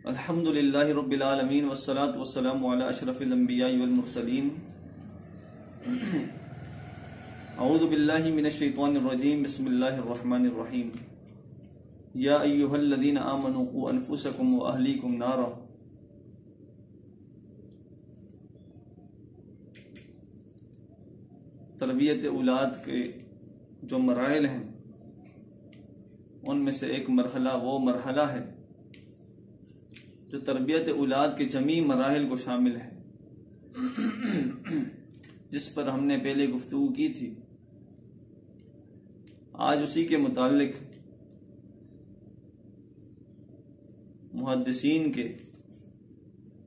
الحمد للہ رب العالمین والصلاة والسلام علی اشرف الانبیاء والمرسلین اعوذ باللہ من الشیطان الرجیم بسم اللہ الرحمن الرحیم یا ایہا الذین آمنوا قوا انفسکم واہلیکم نارا۔ تربیت اولاد کے جو مراحل ہیں ان میں سے ایک مرحلہ وہ مرحلہ ہے جو تربیت اولاد کے جمیع مراحل کو شامل ہے، جس پر ہم نے پہلے گفتگو کی تھی۔ آج اسی کے متعلق محدثین کے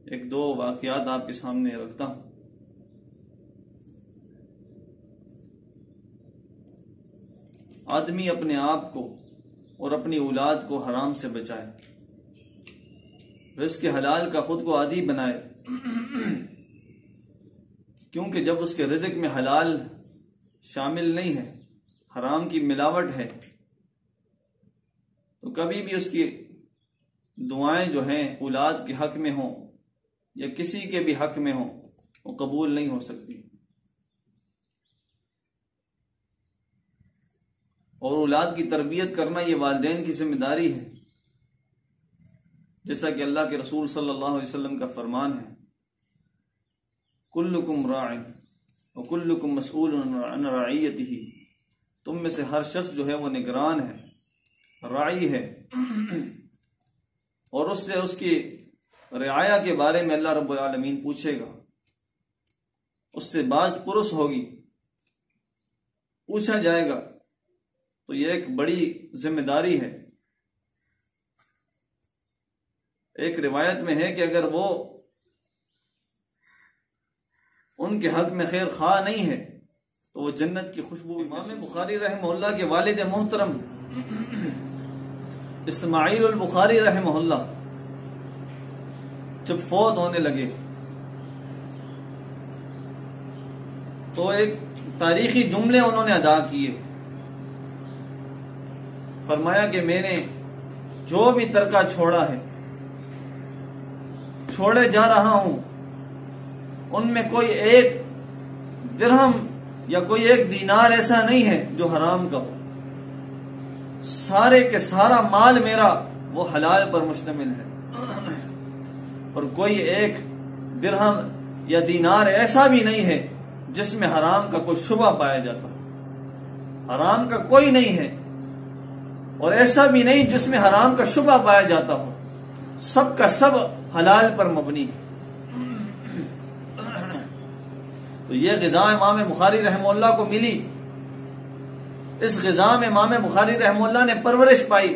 ایک دو واقعات آپ کے سامنے رکھتا ہوں۔ آدمی اپنے آپ کو اور اپنی اولاد کو حرام سے بچائے، رزق حلال کا خود کو عادی بنائے، کیونکہ جب اس کے رزق میں حلال شامل نہیں ہے، حرام کی ملاوٹ ہے، تو کبھی بھی اس کی دعائیں جو ہیں اولاد کے حق میں ہوں یا کسی کے بھی حق میں ہوں وہ قبول نہیں ہو سکتی۔ اور اولاد کی تربیت کرنا یہ والدین کی ذمہ داری ہے، جیسا کہ اللہ کے رسول صلی اللہ علیہ وسلم کا فرمان ہے، کلکم راع وکلکم مسئول عن رعیتہ، تم میں سے ہر شخص جو ہے وہ نگران ہے، راعی ہے، اور اس سے اس کی رعایا کے بارے میں اللہ رب العالمین پوچھے گا، اس سے باز پرس ہوگی، پوچھا جائے گا۔ تو یہ ایک بڑی ذمہ داری ہے۔ ایک روایت میں ہے کہ اگر وہ ان کے حق میں خیر خواہ نہیں ہے تو وہ جنت کی خوشبو۔ امام بخاری رحمہ اللہ کے والد محترم اسماعیل البخاری رحمہ اللہ جب فوت ہونے لگے تو ایک تاریخی جملے انہوں نے ادا کیے۔ فرمایا کہ میں نے جو بھی ترکہ چھوڑا ہے، چھوڑے جا رہا ہوں، ان میں کوئی ایک درہم یا کوئی ایک دینار ایسا نہیں ہے جو حرام کا ہو، سارے کے سارا مال میرا وہ حلال پر مشتمل ہے، اور کوئی ایک درہم یا دینار ایسا بھی نہیں ہے جس میں حرام کا کوئی شبہ پایا جاتا، حرام کا کوئی نہیں ہے اور ایسا بھی نہیں جس میں حرام کا شبہ پایا جاتا ہو، سب کا سب حلال پر مبنی ہے۔ تو یہ غذا امام بخاری رحمہ اللہ کو ملی، اس غذا میں امام بخاری رحمہ اللہ نے پرورش پائی۔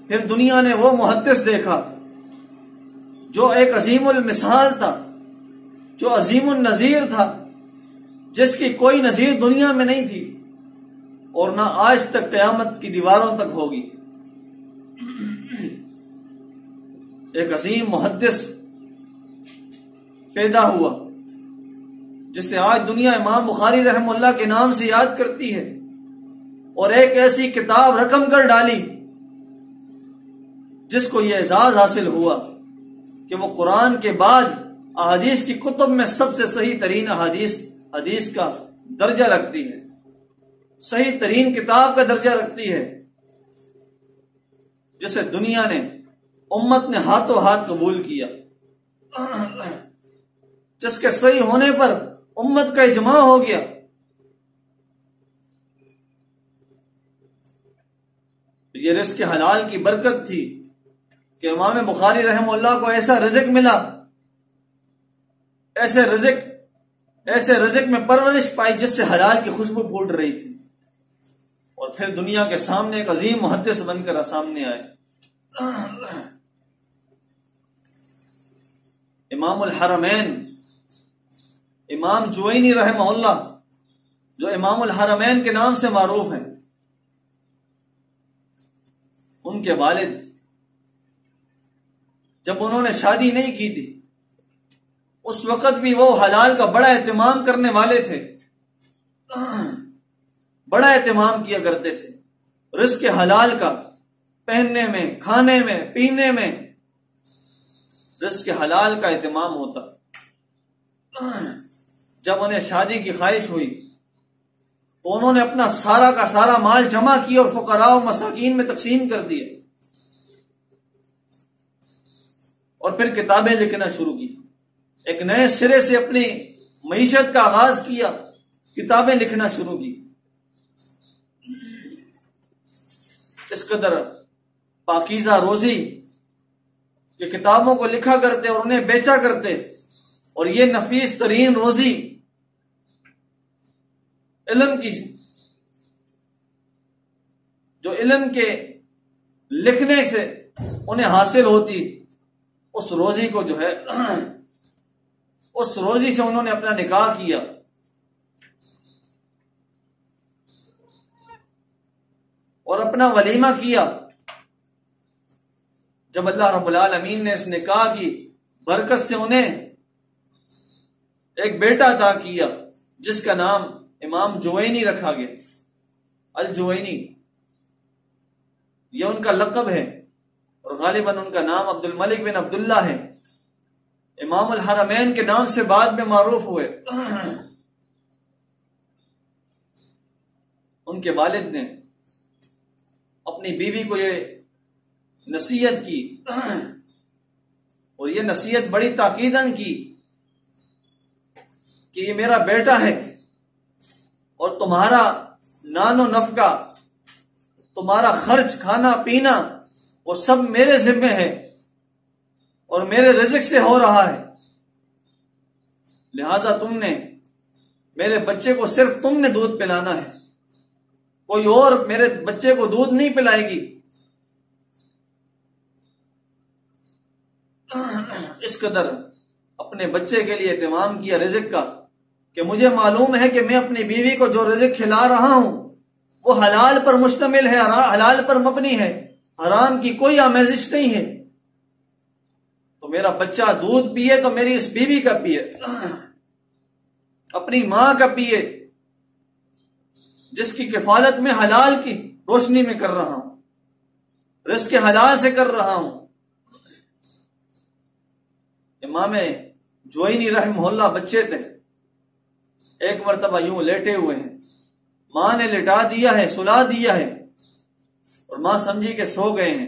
پھر دنیا نے وہ محدث دیکھا جو ایک عظیم المثال تھا، جو عظیم النظیر تھا، جس کی کوئی نظیر دنیا میں نہیں تھی اور نہ آج تک قیامت کی دیواروں تک ہوگی۔ ایک عظیم محدث پیدا ہوا جسے آج دنیا امام بخاری رحمہ اللہ کے نام سے یاد کرتی ہے، اور ایک ایسی کتاب رقم کر ڈالی جس کو یہ اعزاز حاصل ہوا کہ وہ قرآن کے بعد احادیث کی کتب میں سب سے صحیح ترین حدیث کا درجہ رکھتی ہے، صحیح ترین کتاب کا درجہ رکھتی ہے، جسے دنیا نے، امت نے ہاتھوں ہاتھ قبول کیا، جس کے صحیح ہونے پر امت کا اجماع ہو گیا۔ یہ رزق حلال کی برکت تھی کہ امام بخاری رحمہ اللہ کو ایسا رزق ملا، ایسے رزق میں پرورش پائی جس سے حلال کی خوشبو پھوٹ رہی تھی، اور پھر دنیا کے سامنے ایک عظیم محدث بن کر سامنے آئے۔ امام الحرمین امام جوینی رحمہ اللہ، جو امام الحرمین کے نام سے معروف ہیں، ان کے والد جب انہوں نے شادی نہیں کی تھی اس وقت بھی وہ حلال کا بڑا اہتمام کرنے والے تھے، بڑا اہتمام کیا کرتے تھے رزق حلال کا، پہننے میں، کھانے میں، پینے میں رزق حلال کا اہتمام ہوتا۔ جب انہیں شادی کی خواہش ہوئی تو انہوں نے اپنا سارا کا سارا مال جمع کیا اور فقراء و مساکین میں تقسیم کر دیا، اور پھر کتابیں لکھنا شروع کی۔ ایک نئے سرے سے اپنی معیشت کا آغاز کیا، کتابیں لکھنا شروع کی۔ اس قدر پاکیزہ روزی کہ کتابوں کو لکھا کرتے اور انہیں بیچا کرتے، اور یہ نفیس ترین روزی علم کی، جو علم کے لکھنے سے انہیں حاصل ہوتی، اس روزی کو جو ہے اس روزی سے انہوں نے اپنا نکاح کیا۔ اور اپنا ولیمہ کیا۔ جب اللہ رب العالمین نے اس نکاح کی برکت سے انہیں ایک بیٹا عطا کیا جس کا نام امام جوینی رکھا گیا، الجوینی، یہ ان کا لقب ہے، اور غالباً ان کا نام عبد الملک بن عبداللہ ہے۔ امام الحرمین کے نام سے بعد میں معروف ہوئے۔ ان کے والد نے اپنی بیوی کو یہ نصیحت کی، اور یہ نصیحت بڑی تاکیداً کی کہ یہ میرا بیٹا ہے، اور تمہارا نان و نفقہ، تمہارا خرچ، کھانا پینا، وہ سب میرے ذمہ ہے اور میرے رزق سے ہو رہا ہے، لہذا تم نے میرے بچے کو صرف تم نے دودھ پلانا ہے، کوئی اور میرے بچے کو دودھ نہیں پلائے گی۔ اس قدر اپنے بچے کے لیے اہتمام کیا رزق کا کہ مجھے معلوم ہے کہ میں اپنی بیوی کو جو رزق کھلا رہا ہوں وہ حلال پر مشتمل ہے، حلال پر مبنی ہے، حرام کی کوئی آمیزش نہیں ہے۔ تو میرا بچہ دودھ پیے تو میری اس بیوی کا پیے، اپنی ماں کا پیے، جس کی کفالت میں حلال کی روشنی میں کر رہا ہوں، رزق حلال سے کر رہا ہوں۔ امام جوینی رحمہ اللہ بچے تھے، ایک مرتبہ یوں لیٹے ہوئے ہیں، ماں نے لٹا دیا ہے، سلا دیا ہے، اور ماں سمجھی کہ سو گئے ہیں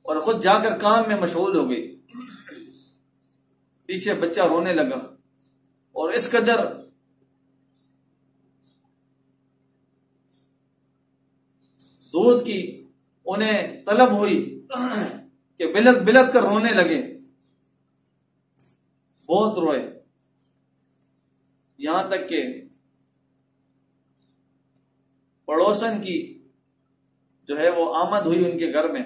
اور خود جا کر کام میں مشغول ہو گئی۔ پیچھے بچہ رونے لگا، اور اس قدر دودھ کی انہیں طلب ہوئی کہ بلک بلک کر رونے لگے، بہت روئے، یہاں تک کہ پڑوسن کی جو ہے وہ آمد ہوئی ان کے گھر میں۔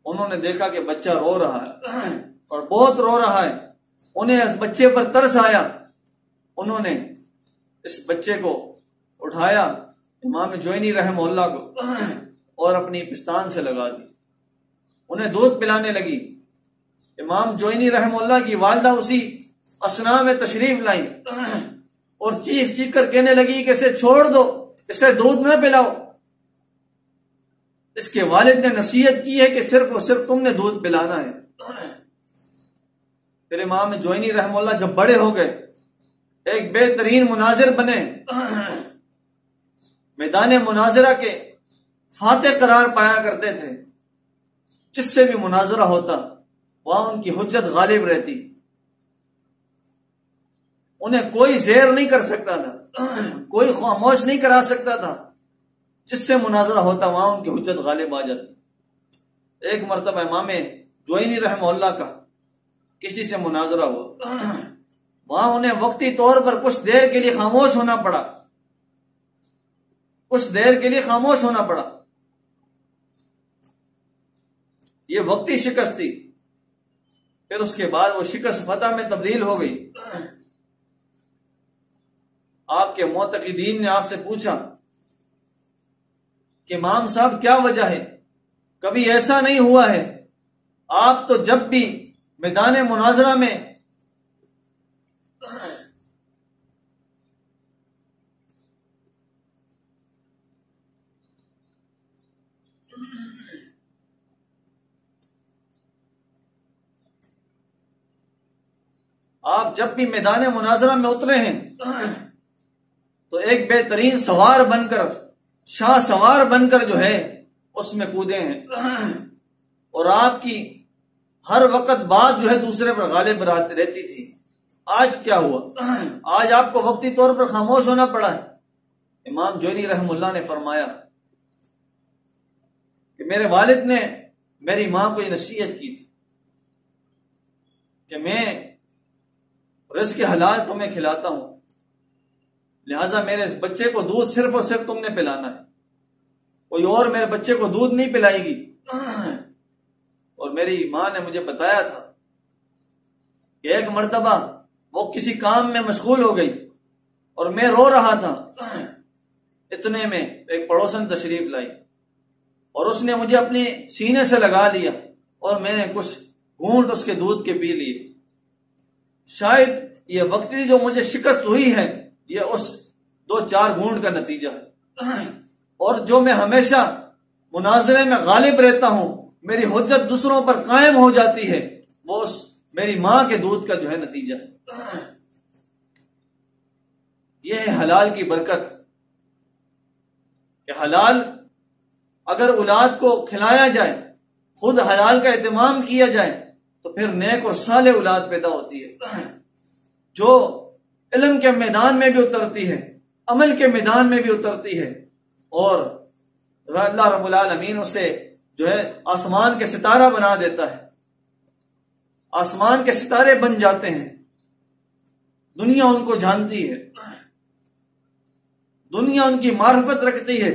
انہوں نے دیکھا کہ بچہ رو رہا ہے اور بہت رو رہا ہے، انہیں اس بچے پر ترس آیا، انہوں نے اس بچے کو اٹھایا امام جوینی رحمہ اللہ کو اور اپنی پستان سے لگا دی، انہیں دودھ پلانے لگی۔ امام جوینی رحمہ اللہ کی والدہ اسی اثناء میں تشریف لائیں اور چیخ چیخ کر کہنے لگی کہ اسے چھوڑ دو، اسے دودھ نہ پلاؤ۔ اس کے والد نے نصیحت کی ہے کہ صرف اور صرف تم نے دودھ پلانا ہے۔ پھر امام جوینی رحمہ اللہ جب بڑے ہو گئے، ایک بہترین مناظر بنے، میدان مناظرہ کے فاتح قرار پایا کرتے تھے، جس سے بھی مناظرہ ہوتا وہاں ان کی حجت غالب رہتی، انہیں کوئی زیر نہیں کر سکتا تھا، کوئی خاموش نہیں کرا سکتا تھا، جس سے مناظرہ ہوتا وہاں ان کی حجت غالب آ جاتی۔ ایک مرتبہ امام جوینی رحمہ اللہ کا کسی سے مناظرہ ہوا، وہاں انہیں وقتی طور پر کچھ دیر کے لیے خاموش ہونا پڑا، کچھ دیر کے لیے خاموش ہونا پڑا۔ یہ وقتی شکست تھی، پھر اس کے بعد وہ شکست فتح میں تبدیل ہو گئی۔ آپ کے معتقدین نے آپ سے پوچھا کہ امام صاحب کیا وجہ ہے؟ کبھی ایسا نہیں ہوا ہے، آپ تو جب بھی میدان مناظرہ میں آپ جب بھی میدان مناظرہ میں اترے ہیں تو ایک بہترین سوار بن کر، شاہ سوار بن کر جو ہے اس میں کودے ہیں، اور آپ کی ہر وقت بات جو ہے دوسرے پر غالب رہتی تھی۔ آج کیا ہوا؟ آج آپ کو وقتی طور پر خاموش ہونا پڑا ہے۔ امام جوینی رحم اللہ نے فرمایا کہ میرے والد نے میری ماں کو یہ نصیحت کی تھی کہ میں رزق حلال تمہیں کھلاتا ہوں، لہٰذا میرے بچے کو دودھ صرف اور صرف تم نے پلانا ہے، کوئی اور میرے بچے کو دودھ نہیں پلائے گی۔ اور میری ماں نے مجھے بتایا تھا کہ ایک مرتبہ وہ کسی کام میں مشغول ہو گئی اور میں رو رہا تھا، اتنے میں ایک پڑوسن تشریف لائی اور اس نے مجھے اپنے سینے سے لگا لیا اور میں نے کچھ گھونٹ اس کے دودھ کے پی لیے۔ شاید یہ وقتی جو مجھے شکست ہوئی ہے یہ اس 2-4 گھونٹ کا نتیجہ ہے، اور جو میں ہمیشہ مناظرے میں غالب رہتا ہوں، میری حجت دوسروں پر قائم ہو جاتی ہے، وہ اس میری ماں کے دودھ کا جو ہے نتیجہ ہے۔ یہ ہے حلال کی برکت کہ حلال اگر اولاد کو کھلایا جائے، خود حلال کا اہتمام کیا جائے تو پھر نیک اور صالح اولاد پیدا ہوتی ہے، جو علم کے میدان میں بھی اترتی ہے، عمل کے میدان میں بھی اترتی ہے، اور اللہ رب العالمین اسے جو ہے آسمان کے ستارہ بنا دیتا ہے، آسمان کے ستارے بن جاتے ہیں، دنیا ان کو جانتی ہے، دنیا ان کی معرفت رکھتی ہے،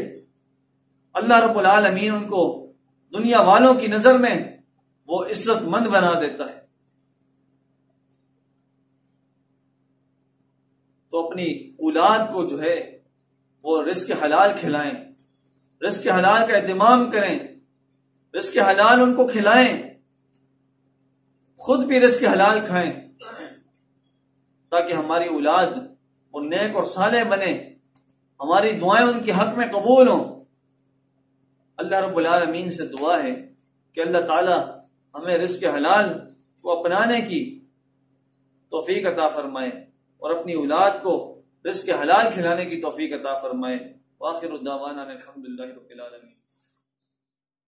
اللہ رب العالمین ان کو دنیا والوں کی نظر میں وہ عزت مند بنا دیتا ہے۔ تو اپنی اولاد کو جو ہے وہ رزق حلال کھلائیں، رزق حلال کا اہتمام کریں، رزق حلال ان کو کھلائیں، خود بھی رزق حلال کھائیں تاکہ ہماری اولاد وہ نیک اور صالح بنے، ہماری دعائیں ان کے حق میں قبول ہوں۔ اللہ رب العالمین سے دعا ہے کہ اللہ تعالی ہمیں رزق حلال کو اپنانے کی توفیق عطا فرمائے اور اپنی اولاد کو رزق حلال کھلانے کی توفیق عطا فرمائے۔ وآخر الدعوانا الحمدللہ رب العالمین۔